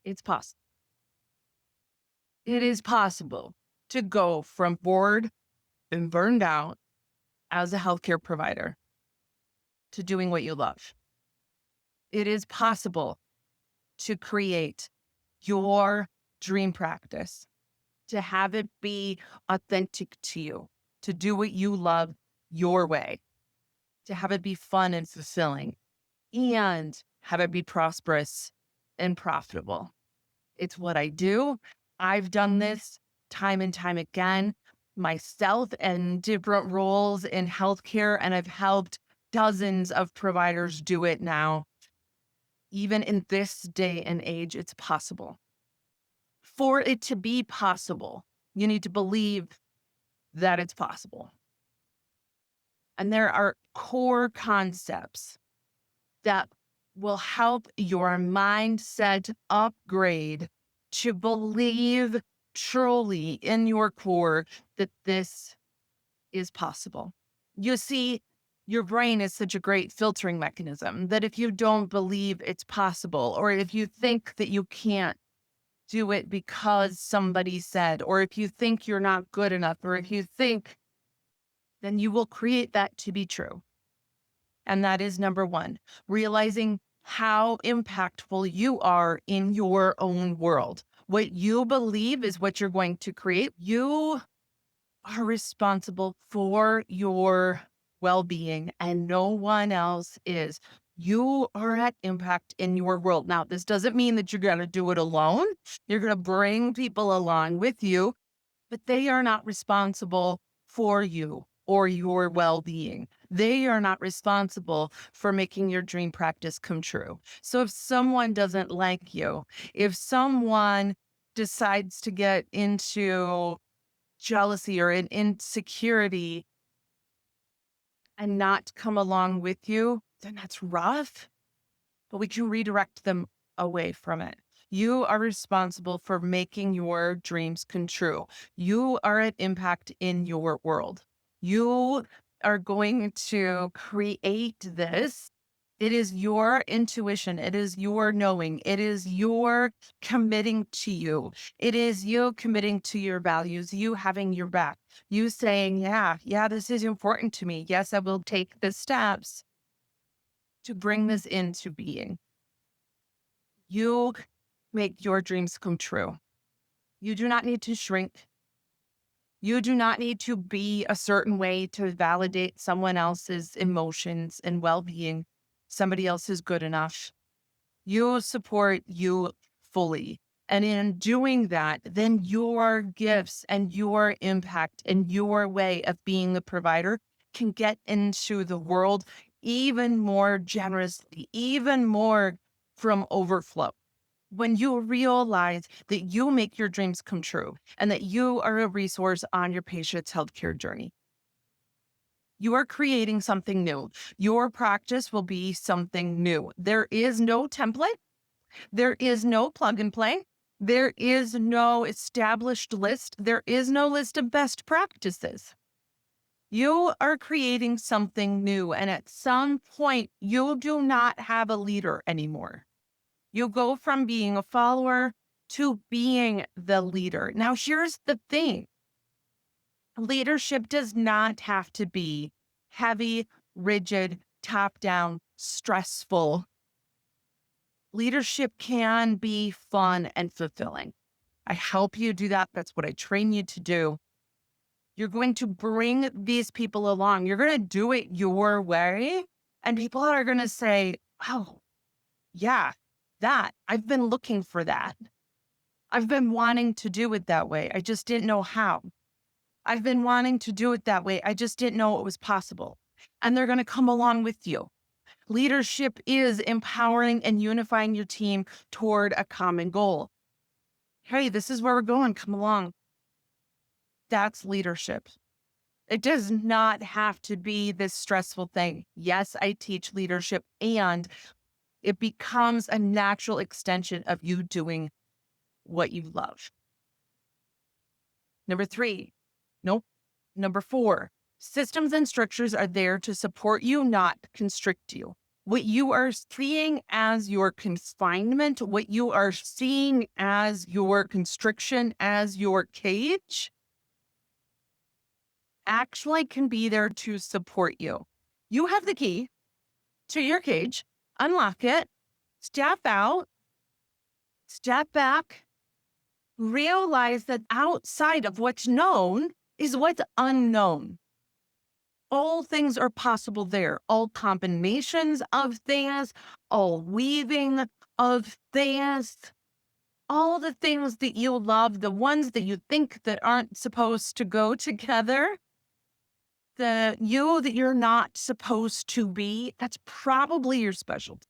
It's possible. It is possible to go from bored and burned out as a healthcare provider to doing what you love. It is possible to create your dream practice, to have it be authentic to you, to do what you love your way, to have it be fun and fulfilling, and have it be prosperous and profitable. It's what I do. I've done this time and time again myself in different roles in healthcare, and I've helped dozens of providers do it now. Even in this day and age, it's possible. For it to be possible, you need to believe that it's possible. And there are core concepts that will help your mindset upgrade to believe truly in your core that this is possible. You see, your brain is such a great filtering mechanism that if you don't believe it's possible, or if you think that you can't do it because somebody said, or if you think you're not good enough, or if you think, then you will create that to be true. And that is number one, realizing how impactful you are in your own world. What you believe is what you're going to create. You are responsible for your well being, and no one else is. You are at impact in your world. Now, this doesn't mean that you're going to do it alone. You're going to bring people along with you, but they are not responsible for you or your well being. They are not responsible for making your dream practice come true. So if someone doesn't like you, if someone decides to get into jealousy or an insecurity and not come along with you, then that's rough, but we can redirect them away from it. You are responsible for making your dreams come true. You are at impact in your world. You are going to create this. It is your intuition. It is your knowing. It is your committing to you. It is you committing to your values, you having your back, you saying, yeah, this is important to me. Yes, I will take the steps to bring this into being. You make your dreams come true. You do not need to shrink. You do not need to be a certain way to validate someone else's emotions and well being. Somebody else is good enough. You support you fully. And in doing that, then your gifts and your impact and your way of being the provider can get into the world even more generously, even more from overflow. When you realize that you make your dreams come true and that you are a resource on your patient's healthcare journey, you are creating something new. Your practice will be something new. There is no template. There is no plug and play. There is no established list. There is no list of best practices. You are creating something new. And at some point, you do not have a leader anymore. You go from being a follower to being the leader. Now, here's the thing. Leadership does not have to be heavy, rigid, top down, stressful. Leadership can be fun and fulfilling. I help you do that. That's what I train you to do. You're going to bring these people along. You're going to do it your way. And people are going to say, oh, yeah, that I've been looking for that. I've been wanting to do it that way. I just didn't know how. I've been wanting to do it that way. I just didn't know it was possible. And they're going to come along with you. Leadership is empowering and unifying your team toward a common goal. Hey, this is where we're going. Come along. That's leadership. It does not have to be this stressful thing. Yes, I teach leadership, and it becomes a natural extension of you doing what you love. Number three, nope. Number four, systems and structures are there to support you, not constrict you. What you are seeing as your confinement, what you are seeing as your constriction, as your cage, actually can be there to support you. You have the key to your cage, unlock it, step out, step back, realize that outside of what's known is what's unknown. All things are possible there, all combinations of things, all weaving of things, all the things that you love, the ones that you think that aren't supposed to go together, the you that you're not supposed to be, that's probably your specialty.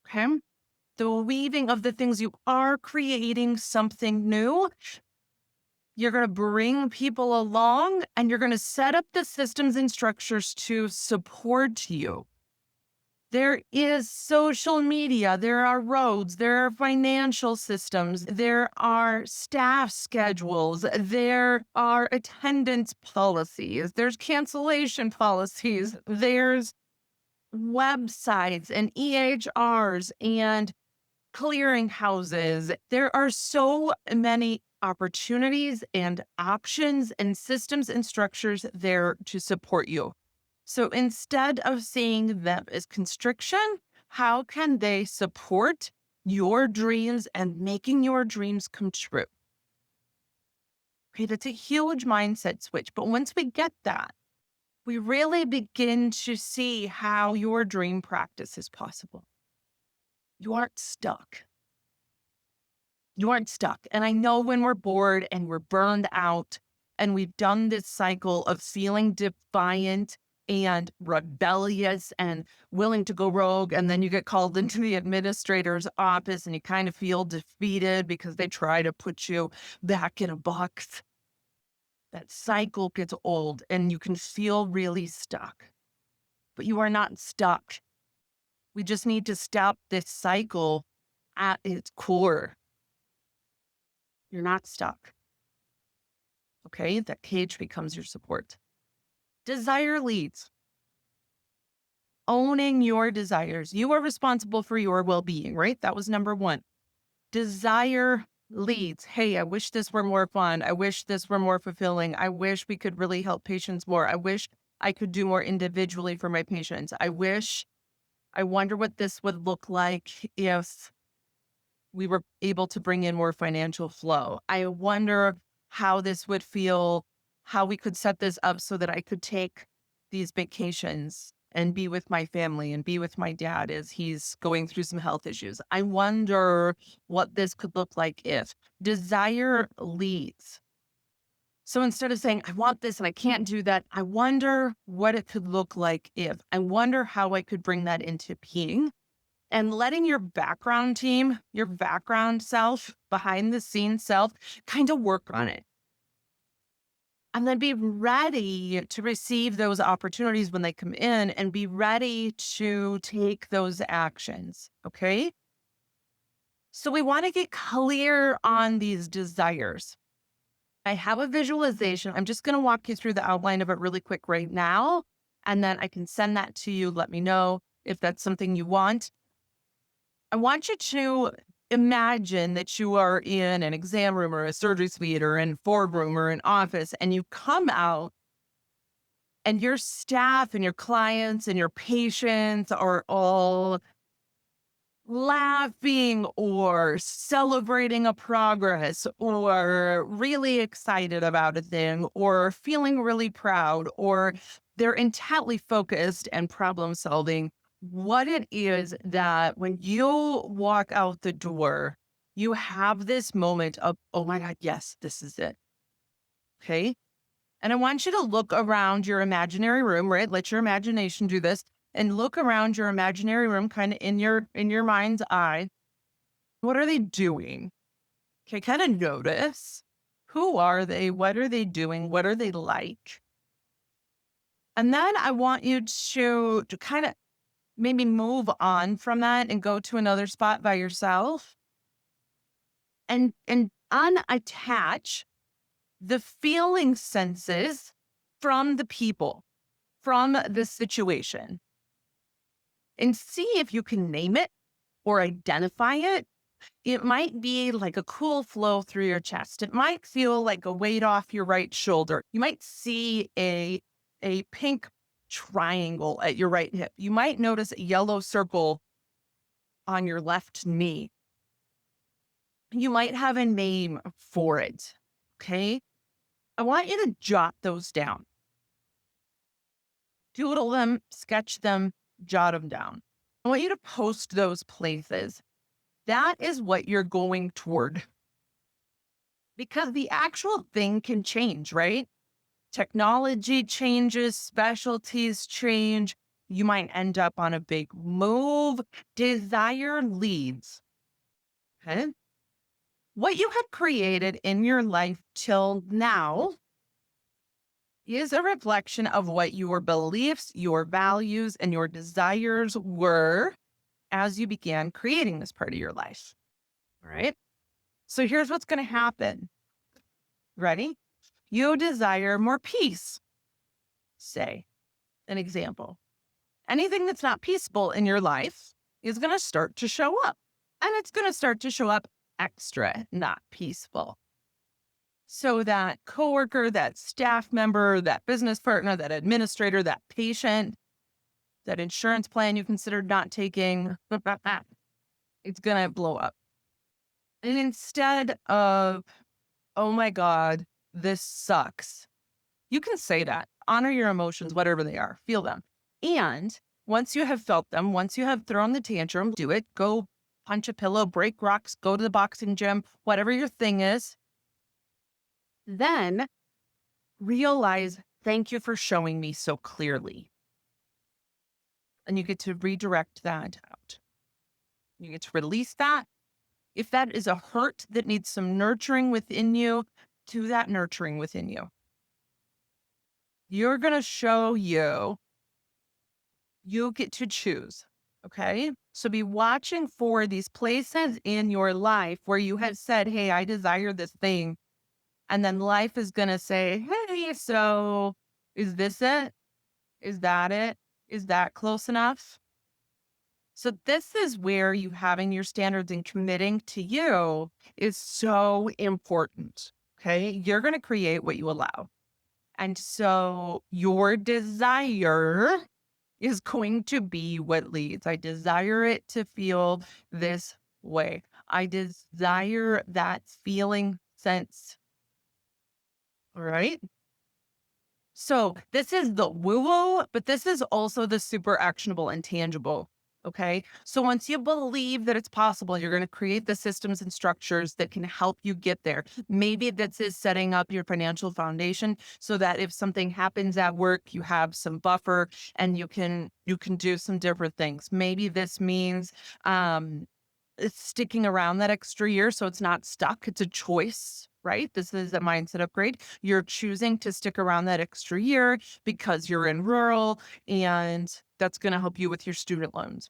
Okay. The weaving of the things you are creating something new. You're going to bring people along and you're going to set up the systems and structures to support you. There is social media, there are roads, there are financial systems, there are staff schedules, there are attendance policies, there's cancellation policies, there's websites and EHRs and clearinghouses. There are so many opportunities and options and systems and structures there to support you. So instead of seeing them as constriction, how can they support your dreams and making your dreams come true? Okay, that's a huge mindset switch. But once we get that, we really begin to see how your dream practice is possible. You aren't stuck. You aren't stuck. And I know when we're bored and we're burned out and we've done this cycle of feeling defiant and rebellious and willing to go rogue, and then you get called into the administrator's office and you kind of feel defeated because they try to put you back in a box. That cycle gets old and you can feel really stuck. But you are not stuck. We just need to stop this cycle at its core. You're not stuck. Okay, that cage becomes your support. Desire leads. Owning your desires. You are responsible for your well-being, right? That was number one. Desire leads. Hey, I wish this were more fun. I wish this were more fulfilling. I wish we could really help patients more. I wish I could do more individually for my patients. I wonder what this would look like if we were able to bring in more financial flow. I wonder how this would feel, how we could set this up so that I could take these vacations and be with my family and be with my dad as he's going through some health issues. I wonder what this could look like if desire leads. So instead of saying, I want this and I can't do that, I wonder what it could look like if. I wonder how I could bring that into being. And letting your background team, your background self, behind the scenes self, kind of work on it. And then be ready to receive those opportunities when they come in and be ready to take those actions. Okay. So we want to get clear on these desires. I have a visualization. I'm just going to walk you through the outline of it really quick right now. And then I can send that to you. Let me know if that's something you want. I want you to imagine that you are in an exam room or a surgery suite or in a boardroom or an office, and you come out and your staff and your clients and your patients are all laughing or celebrating a progress or really excited about a thing or feeling really proud or they're intently focused and problem solving. What it is that when you walk out the door, you have this moment of, oh my God, yes, this is it. Okay. And I want you to look around your imaginary room, right? Let your imagination do this and look around your imaginary room kind of in your mind's eye. What are they doing? Okay, kind of notice. Who are they? What are they doing? What are they like? And then I want you to kind of maybe move on from that and go to another spot by yourself and unattach the feeling senses from the people, from the situation. and see if you can name it or identify it. It might be like a cool flow through your chest. It might feel like a weight off your right shoulder. You might see a pink triangle at your right hip. You might notice a yellow circle on your left knee. You might have a name for it. Okay. I want you to jot those down, doodle them, sketch them, jot them down. I want you to post those places. That is what you're going toward, because the actual thing can change, right? Technology changes, specialties change. You might end up on a big move. Desire leads. Okay. What you have created in your life till now is a reflection of what your beliefs, your values, and your desires were as you began creating this part of your life. All right. So here's what's going to happen. Ready? You desire more peace. Say, an example. Anything that's not peaceful in your life is going to start to show up. And it's going to start to show up extra, not peaceful. So that coworker, that staff member, that business partner, that administrator, that patient, that insurance plan you considered not taking, it's going to blow up. And instead of, oh my God, this sucks, you can say that. Honor your emotions, whatever they are, feel them. And once you have felt them, once you have thrown the tantrum, do it. Go punch a pillow, break rocks, go to the boxing gym, whatever your thing is. Then realize, thank you for showing me so clearly. And you get to redirect that out. You get to release that. If that is a hurt that needs some nurturing within you, do that nurturing within you. You're going to show you get to choose. Okay. So be watching for these places in your life where you have said, hey, I desire this thing. And then life is going to say, hey, so is this it? Is that it? Is that close enough? So this is where you having your standards and committing to you is so important. Okay. You're going to create what you allow. And so your desire is going to be what leads. I desire it to feel this way. I desire that feeling sense. All right. So this is the woo-woo, but this is also the super actionable and tangible. Okay. So once you believe that it's possible, you're going to create the systems and structures that can help you get there. Maybe this is setting up your financial foundation so that if something happens at work, you have some buffer and you can do some different things. Maybe this means it's sticking around that extra year so it's not stuck. It's a choice, right? This is a mindset upgrade. You're choosing to stick around that extra year because you're in rural, and that's going to help you with your student loans.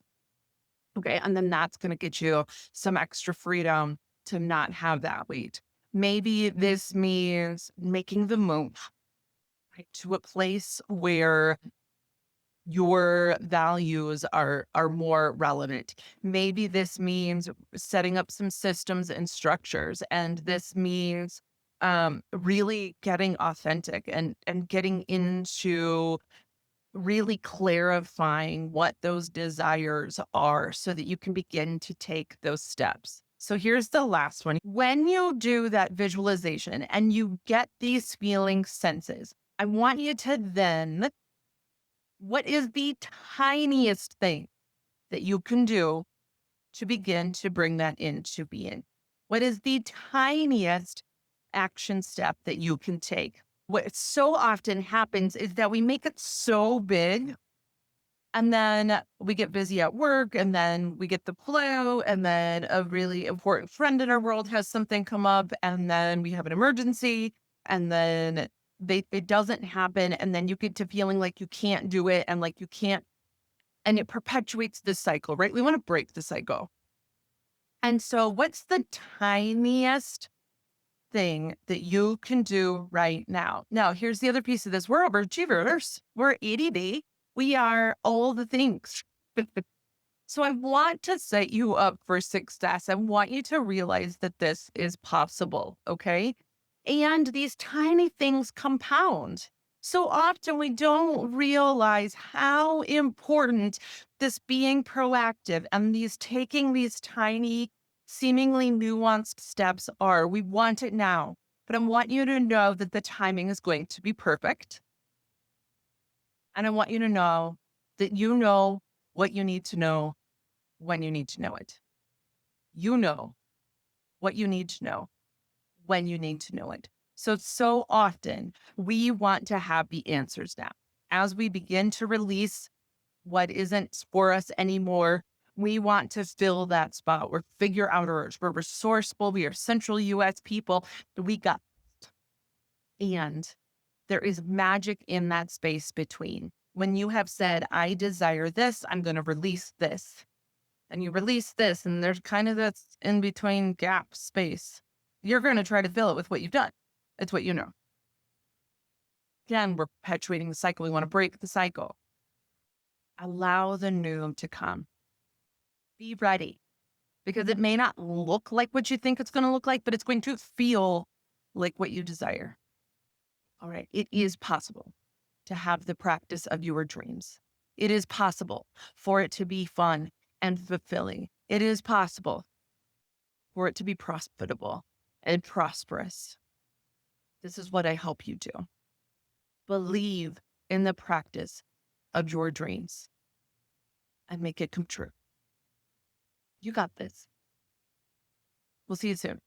Okay. And then that's going to get you some extra freedom to not have that weight. Maybe this means making the move, right, to a place where your values are more relevant. Maybe this means setting up some systems and structures, and this means really getting authentic and getting into really clarifying what those desires are so that you can begin to take those steps. So here's the last one. When you do that visualization and you get these feeling senses, I want you to then, what is the tiniest thing that you can do to begin to bring that into being? What is the tiniest action step that you can take? What so often happens is that we make it so big, and then we get busy at work, and then we get the flu, and then a really important friend in our world has something come up, and then we have an emergency, and then it doesn't happen. And then you get to feeling like you can't do it and like you can't, and it perpetuates this cycle, right? We want to break the cycle. And so what's the tiniest thing that you can do right now? Now, here's the other piece of this. We're overachievers. We're ADD. We are all the things. So I want to set you up for success. I want you to realize that this is possible. Okay. And these tiny things compound. So often we don't realize how important this being proactive and these taking these tiny, seemingly nuanced steps are. We want it now, but I want you to know that the timing is going to be perfect. And I want you to know that you know what you need to know when you need to know it. You know what you need to know when you need to know it. So often we want to have the answers now. As we begin to release what isn't for us anymore, we want to fill that spot. We're figure outers. We're resourceful. We are central US people. We got, and there is magic in that space between. When you have said, I desire this, I'm going to release this, and you release this, and there's kind of this in between gap space. You're going to try to fill it with what you've done. It's what you know. Again, we're perpetuating the cycle. We want to break the cycle. Allow the new to come. Be ready, because it may not look like what you think it's going to look like, but it's going to feel like what you desire. All right. It is possible to have the practice of your dreams. It is possible for it to be fun and fulfilling. It is possible for it to be profitable and prosperous. This is what I help you do. Believe in the practice of your dreams and make it come true. You got this. We'll see you soon.